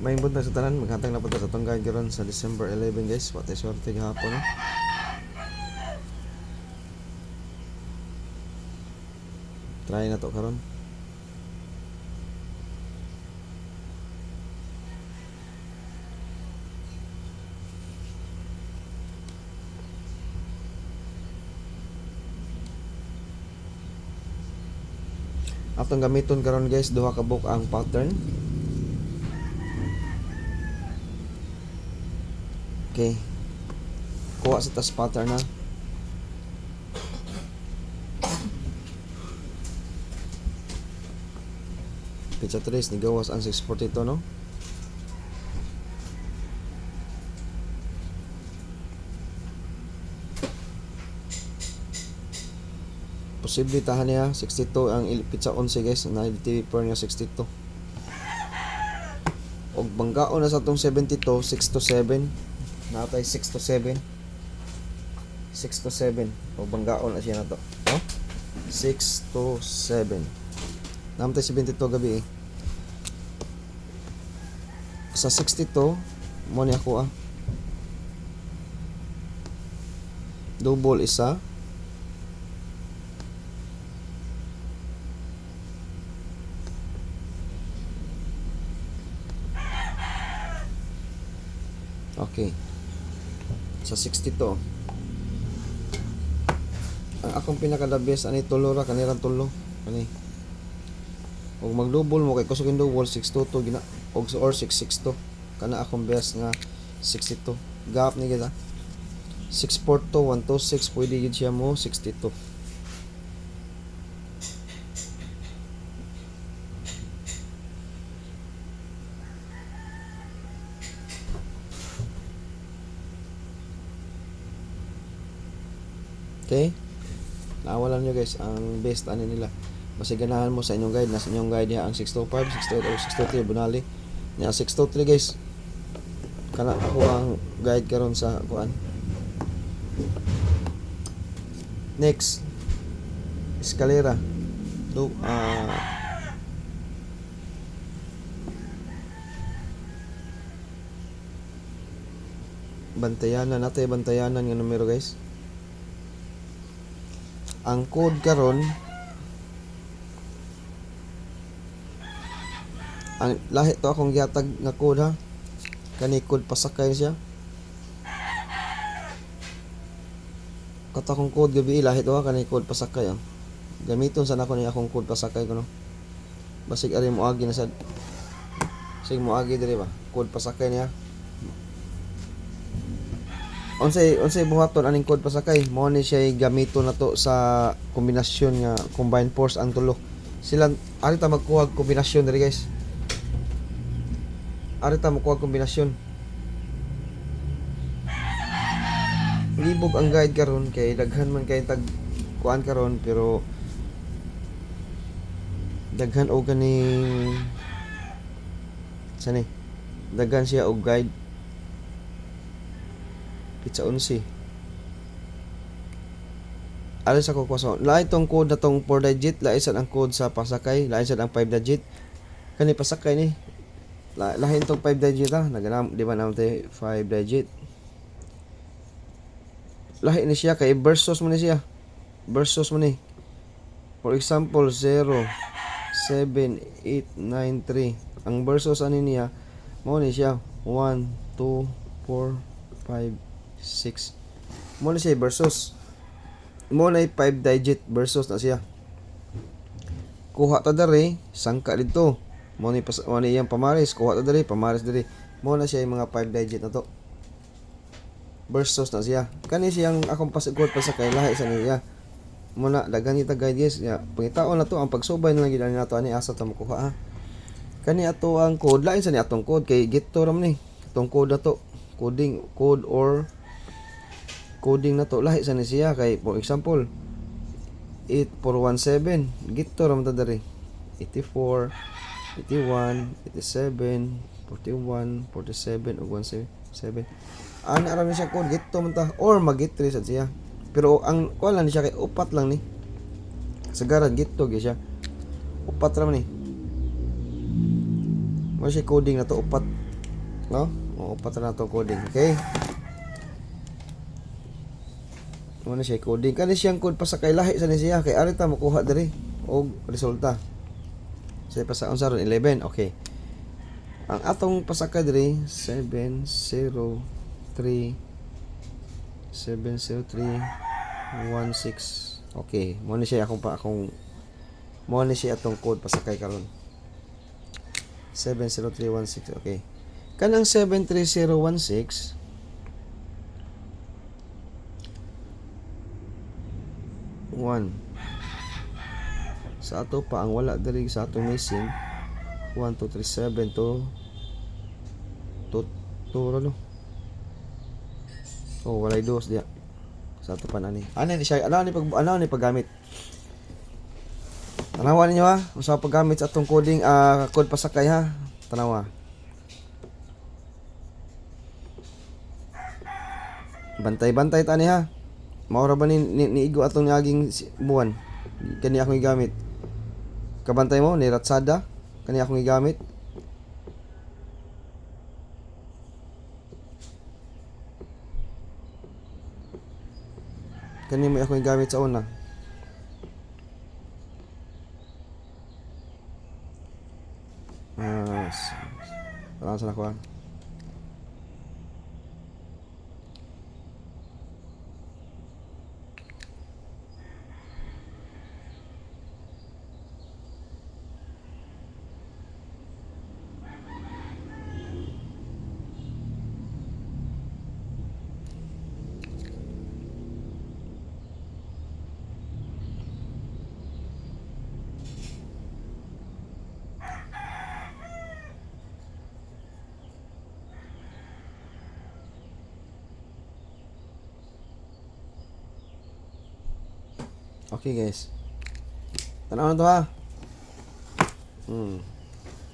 May buntag sa tanan, maghatag na punta sa itong guide karon sa December 11 guys. Patay swerte gahapon no. Try na to karon. Atong gamiton karon guys, duha ka book ang pattern. Okay. Kuha sa tas pattern na. Pizza 3 ni gawas ang 642 no. Posible tahan niya 62 ang pizza 11 guys, na TV per nga 62. Og banggaon na sa tong 72, 6 to 7. Natay 6 to 7. 6 to 7. Og banggaon na siya na to. No? 6 to 7. Namatay 72 gabi eh. Sa 62 mo ni ako double isa. Okay. Sa 62. Ang akong pinaka-the-best ani tulo ra kanirang tulo. Kani. Og mag-double mo kay kusog double 622 gina og or 662. Kana akong best nga 62. Gap ni kita. 642 126 pwede gid siya mo 62. Okay? Naawalan nyo guys ang best ano nila. Basta ganahan mo sa inyong guide. Nasa inyong guide niya ang 625, 628 o 623 bunali. Niya 623 guys. Kana ako ang guide karon sa kuan. Next. Escalera. Bantayanan natin bantayanan nga numero guys. Ang code karon ang lahi to akong gihatag nga code ha. Kani code pasakay siya. Kato akong code gabi lahi to ha kani code pasakay ah. Gamiton sana ko ni akong code pasakay ko no. Basig ari mo agi na sad. Sig mo agi diri ba. Code pasakay niya. Unsay buhaton aning code pasakay mo ni siya gamiton nato sa kombinasyon nga combined force ang tulo. Sila ari ta magkuha kombinasyon diri guys. Ari ta magkuha kombinasyon. Libog ang guide karon kay daghan man kay tag kuan karon pero daghan og ganing sani daghan siya og guide. Pizza 11. Alis ako kwaso. Lain tong code na tong 4 digit, lain sad ang code sa pasakay, lain sad ang 5 digit. Kani pasakay ni. Lain tong 5 digit ha, naganam di ba namatay 5 digit. Lahi ni siya kay versus mo ni siya. Versus mo ni. For example 0 7 8 9 3. Ang versus ani niya mo ni siya 1 2 4 5 6. Mo na siya versus. Mo na 5 digit versus na siya. Kuha ta dere, sangka dito. Mo ni iyang pamaris, kuha ta dere, pamaris dere. Mo na siya yung mga 5 digit na to. Versus na siya. Kani siyang akong pasigod pa sa kay lahi sa niya. Mo na daghan ita guides ya. Pangitaon na to ang pagsubay na lang gid nato ani asa ta makuha ha. Kani ato ang code lain sa ni atong code kay gito ram ni. Atong code na to. Code or coding na to lahi sa ni siya kay for example 8417 gito ra man ta diri 84 81 87 41 47 ug 17 ana ra ni siya code gito man ta or magitri sad siya pero ang kuan lang siya kay upat lang ni sagaran gito gyud siya upat ra man ni mo siya coding na to upat No? Upat na to coding. Okay? Ano siya coding? Kani siyang code pasakay lahi sa ni siya. Kay ari ta makuha diri og resulta. Say pa sa unsa ron 11. Okay. Ang atong pasakay diri 703 70316. Okay, mo ni siya akong mo ni siya atong code pasakay karon. 70316. Okay. Kanang 73016 1 sa ato pa ang wala diri sa atong missing 1 2 3 7 to no. Oh, walay dos dia sa ato pa nani. Ano ni siya? Ano ni paggamit? Tanawa ninyo ha, usa paggamit sa atong coding code pasakay ha. Tanawa. Bantay-bantay tani ha. Maura ba niigo atong niaging buwan? Kani akong igamit. Kabantay mo ni Ratsada? Kani akong igamit. Kani mo akong igamit sa una. Parang sa nakuha. Okay guys. Tanaw na to ha.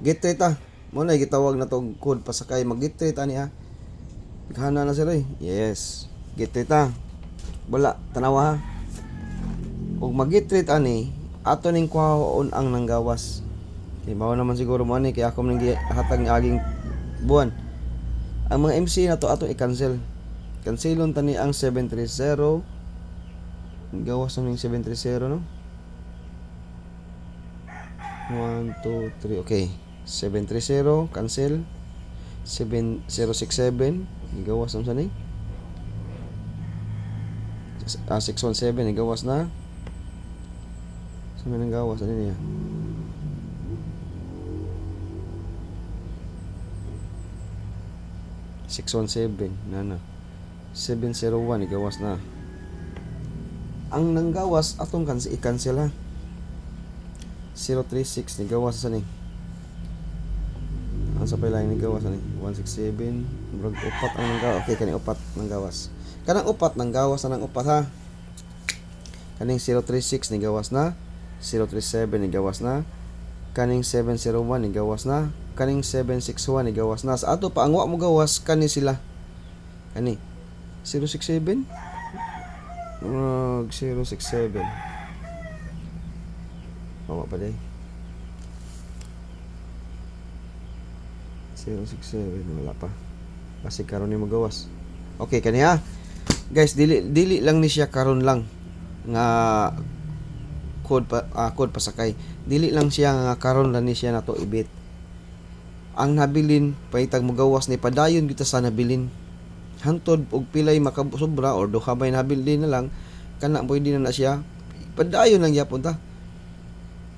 Get rate ha. Muna gitawag na to code pasakay. Mag-get rate ani ha. Naghana na sila eh. Yes. Get rate ha. Wala. Tanawa ha. Kung mag-get rate ani, ato ning kuhaon ang nanggawas. Okay, bawa naman siguro mo ani. Kaya ako nang hatag ni aging buwan. Ang mga MC na to ato i-cancel. Cancelon tani ang 730. Gawas naman yung 730 no? 1, 2, 3 okay 730 cancel 7067 gawas naman sana 617 gawas na saan na gawas ano niya 617 na 701 gawas na. Ang nanggawas atong i-cancel ha. 036 ni gawas sa ni. Ang sa pala ni gawas ni 167 murag upat ang nanggawas. Okay kani upat nang gawas. Kanang upat nang gawas na nang upat ha. Kaning 036 ni gawas na, 037 ni gawas na, kaning 701 ni gawas na, kaning 761 ni gawas na. Sa ato pa ang wa mo gawas kani sila. Kani 067 067 mama pa day 067 wala pa kasi karon ni magawas. Okay kaniya guys, dili lang ni siya karon lang nga code pasakay, dili lang siya nga karon lang ni siya nato ibit. Ang nabilin paitag magawas ni padayon kita sa nabilin hantod og pilay makasobra or duha bay nabilin na lang kana pwede na siya padayon lang gyapon ta.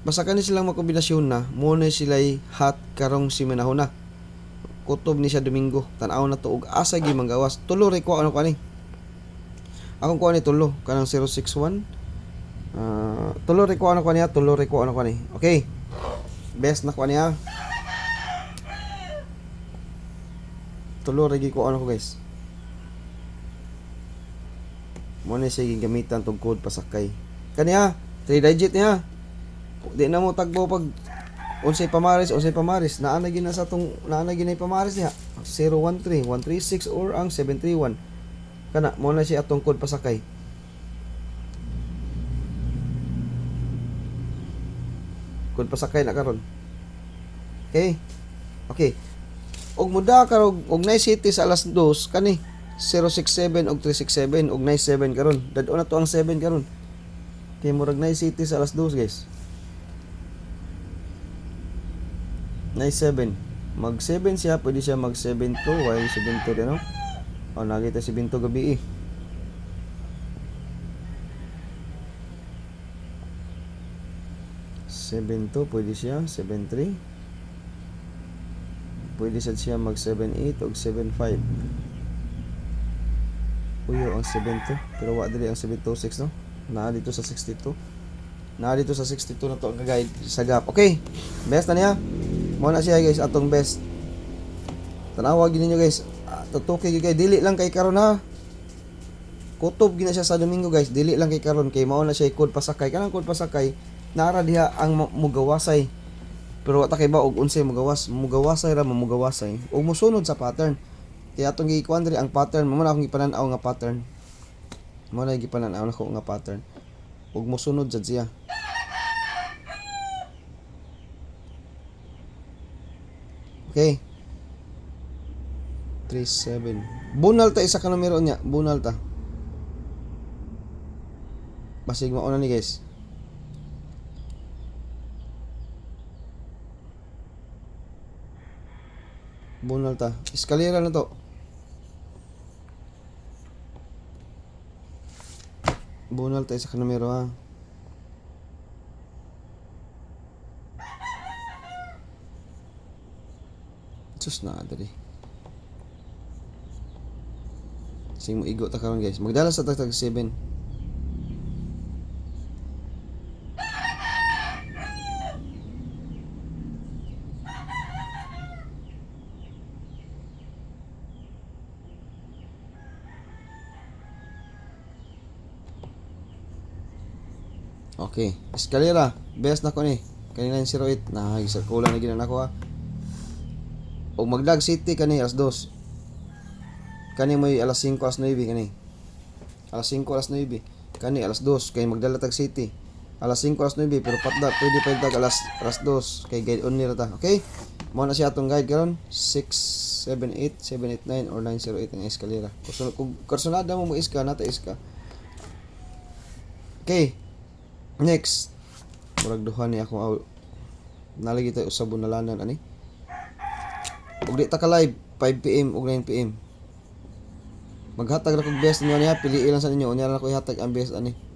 Basta kani silang makombinasyon na mo na sila'y hot karong simanahon na kutob ni siya Domingo tan-aw na to og asa gi manggawas. Tulo ray ko ano kani akong kuha ni tulo kanang 061 tulo ray ko ano kani okay best na kuha niya tulo ray ko ano ko guys mo na siya gamitan tong code pasakay kaniya 3 digit niya di na mo tagbo pag unsay pamaris naana gina sa tong naana gina pamaris niya 013 136 or ang 731 kana mo na siya atong code pasakay na karon okay og muda ka og nice city sa alas 2 kani 067 og 367 og nice 7 karon. Dad-o na to ang 7 karon. Kay murag nice city sa alas 2 guys. Nice 7. Mag 7 siya, pwede siya mag 7 to, while 7 to din no. O nakita si Binto gabi eh. Seven to, pwede siya 7-3. Pwede siya mag 7-8 o 7-5. Uyo ang 7 to, pero wa dili ang 726 no. Naa dito sa 62. Naa dito sa 62 na to ang guide sa gap. Okay. Best na niya. Mo na siya guys atong best. Tanawa gid ninyo guys. Tutuki gyud kay dili lang kay karon ha. Kutob gina siya sa Domingo guys. Dili lang kay karon kay mao na siya code pasakay. Kanang code pasakay nara diha ang mugawasay. Pero wa ta kay ba og unsay mugawasay ra mugawasay. Og mosunod sa pattern. Kaya atong gikuan diri ang pattern mo na akong gipanan-aw nga pattern. Mo na gipanan-aw nako nga pattern. Ug mosunod jud siya. Okay. 37. Bunal ta isa ka numero niya, bunal ta. Basig mauna ni guys. Bunal ta. Eskalera na to. Bunal tayo sa kanumero ha. Sus na dali. Sing mo igo ta karon guys. Magdala sa tagtag 7. Okay, eskalera. Best na ko ni. Kanina yung 08 na kulang na ginan ako ha. O magdag city kani alas 2. Kani mo alas 5 alas 9 kani. Alas 5 alas 9. Kani alas 2 kay magdala tag city. Alas 5 alas 9 pero patda pwede pa tag alas 2 kay guide on nila ta. Okay? Mo na siya atong guide karon 678 789 or 908 ang eskalera. Kung kursunada mo iska nata iska. Okay. Next, murag duha ni ako nalagi tayo sa bunalanan ani. Ug di ta ka live 5 PM ug 9 PM. Maghatag ra kog best niyo niya, pili lang sa ninyo unya ra ko ihatag ang best ani.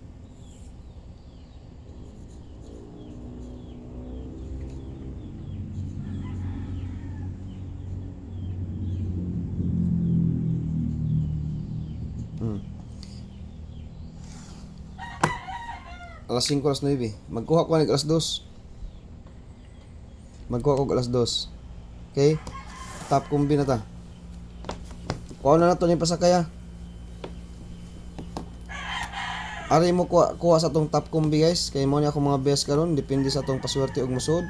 Alas 5 alas 9. Magkuha ko ng alas 2. Magkuha ko alas 2. Okay? Top combi na ta. Kuha na nato ni pasakaya. Ari mo kuha sa tong top combi guys. Kay mo ni ako mga best karon depende sa tong paswerte og musod.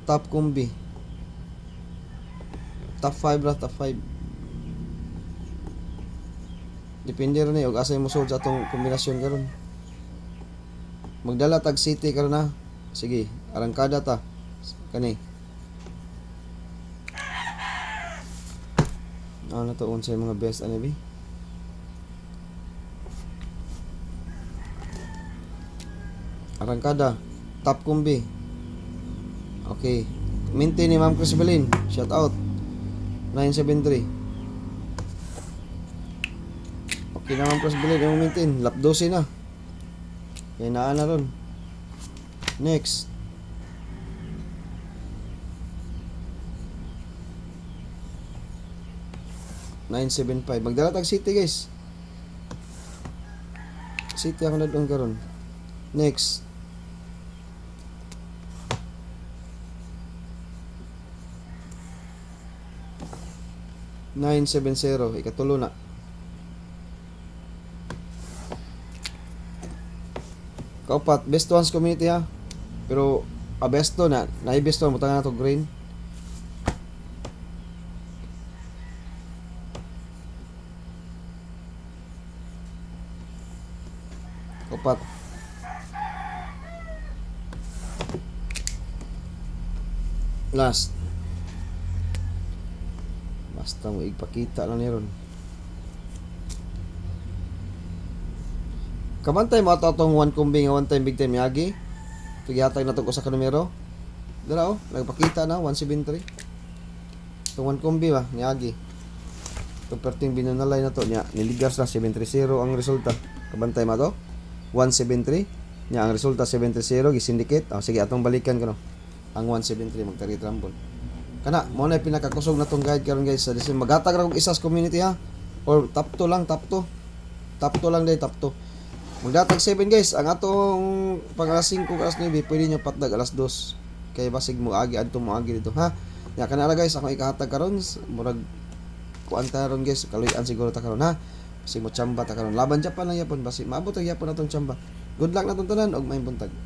Top combi. Top 5 ra, top 5. Depende rin og asay musod sa tong kombinasyon karon. Magdala tag city karon na. Sige, arangkada ta. Kani. Ano to unsay mga best ani bi? Arangkada, top combi. Okay. Minti ni Ma'am Crisbelin. Shout out. 973. Okay na Ma'am Crisbelin, yung mintin. Lap 12 na. Kaya na ron. Next. $975. Magdala tag city guys. City ako na doon karon. Next. $970. Ikatulo na. Kaupat, best ones community ha. Pero, best to na. Nai-best to, mutangan na to green. Kaupat. Last. Basta mo ipakita lang ni ron. Kamantay mo ato atong one combi nga one time big time yagi. Tugihatag na to ko sa kanumero. Dala oh, nagpakita na 173. Itong one combi ba niagi. Itong perting binunalay na to niya niligas na 730 ang resulta. Kabantay mo to 173 niya ang resulta 730 gisindicate. Oh, sige atong balikan kano. Ang 173 magtari trambol. Kana mo na pinakakusog na tong guide karon guys. Sa magatag ra kog isa sa community ha. Or top 2 lang, top 2. Top 2 lang day, top 2. Magdatag 7 guys. Ang atong pang alas 5 alas 9 pwede nyo patdag alas 2. Kay basig mo agi adto mo agi dito ha. Ya kana guys ako ikahatag karon murag kuan ta ron guys. Kaluyan siguro ta karon ha. Basig mo chamba ta karon. Laban Japan lang yapon basig maabot ang yapon atong chamba. Good luck na tanan og maayong buntag.